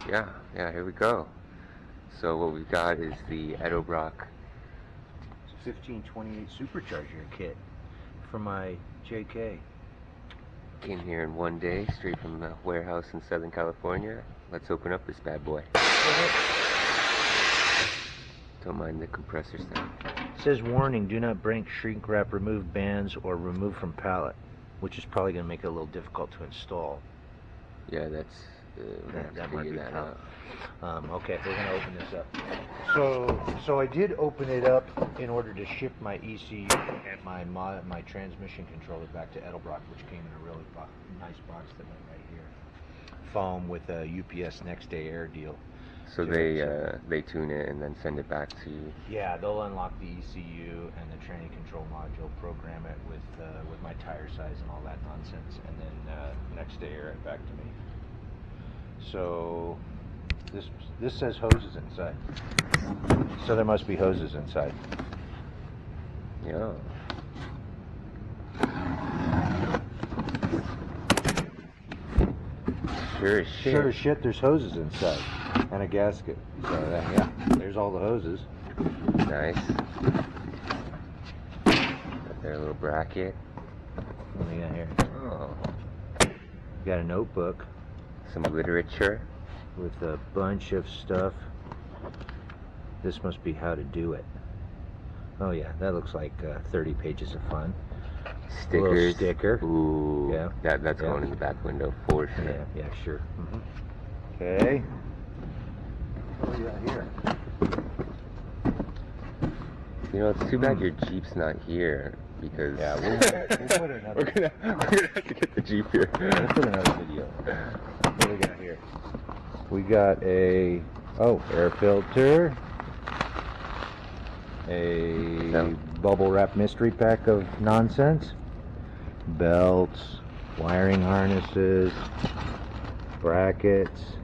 Yeah, here we go. So what we've got is the Edelbrock 1528 Supercharger kit for my JK. Came here in one day, straight from the warehouse in Southern California. Let's open up this bad boy. Don't mind the compressor sound. It says, warning, do not break, shrink wrap, remove bands, or remove from pallet, which is probably going to make it a little difficult to install. Yeah, that's that might be that out. Okay, we're going to open this up. So I did open it up in order to ship my ECU and my transmission controller back to Edelbrock, which came in a really nice box that went right here. Foam with a UPS next day air deal. So they tune it and then send it back to you. Yeah, they'll unlock the ECU and the train control module, program it with my tire size and all that nonsense, and then next day air it back to me. So this says hoses inside. So there must be hoses inside. Yeah. Sure as shit. Sure as shit, there's hoses inside. And a gasket. So yeah, there's all the hoses. Nice. Got their little bracket. What do we got here? Oh. Got a notebook Some literature. with a bunch of stuff. This must be how to do it. Oh yeah, that looks like 30 pages of fun. Stickers. A little sticker. Ooh. Yeah. That's going in the back window for sure. Yeah, sure. Okay. What do we got here? You know, it's too bad your Jeep's not here because We'll put another. we're gonna have to get the Jeep here. We'll put another video. What do we got here? We got a air filter, a bubble wrap mystery pack of nonsense, belts, wiring harnesses, brackets,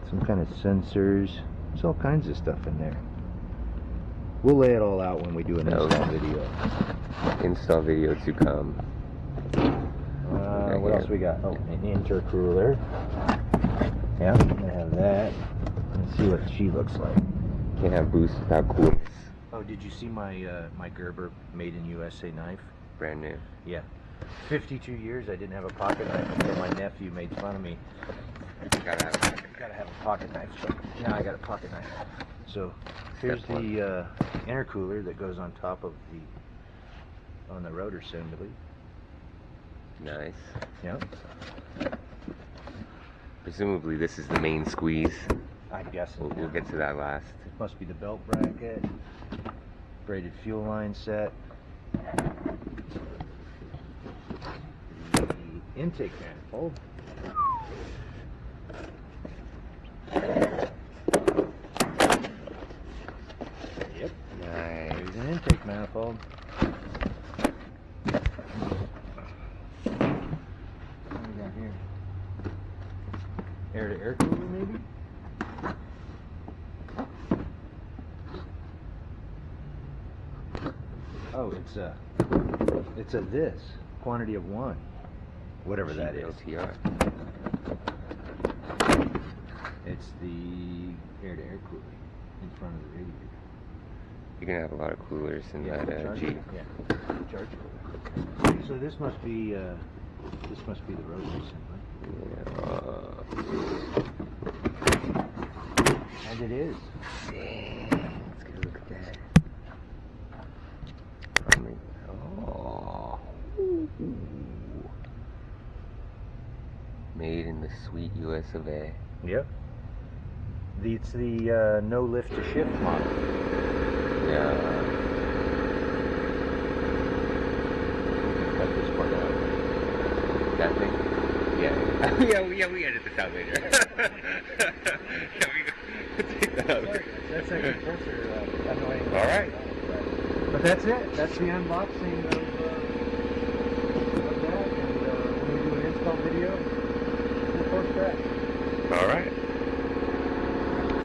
some kind of sensors. There's all kinds of stuff in there. We'll lay it all out when we do an install video. Install video to come. What else we got? Oh, an intercooler. Yeah, I have that. Let's see what she looks like. Can't have boost without coolers. Oh, did you see my my Gerber made in USA knife? Brand new. Yeah. 52 years I didn't have a pocket knife until my nephew made fun of me. Gotta have a pocket knife. So now I got a pocket knife. So here's the intercooler that goes on top of on the rotor assembly. Nice. Yeah. Presumably this is the main squeeze. I guess We'll get to that last. It must be the belt bracket, braided fuel line set, the intake manifold, yep, Nice. there's an intake manifold. What do we got here? Air-to-air cooler, maybe? Oh, it's a this quantity of one, whatever that is. LTR. It's the air-to-air cooler in front of the radiator. You're gonna have a lot of coolers in that Jeep. Yeah, charge cooler. So this must be the rotor assembly. And it is. Let's get a look at that. Oh. Made in the sweet US of A. Yep. It's the no lift to shift model. Yeah. Cut this part out. That thing? Yeah. yeah, we edit this out later. Yeah, we take that out. That's that compressor annoying. Alright. But that's it. That's the unboxing of that. And when we do an install video, we'll post that. Alright.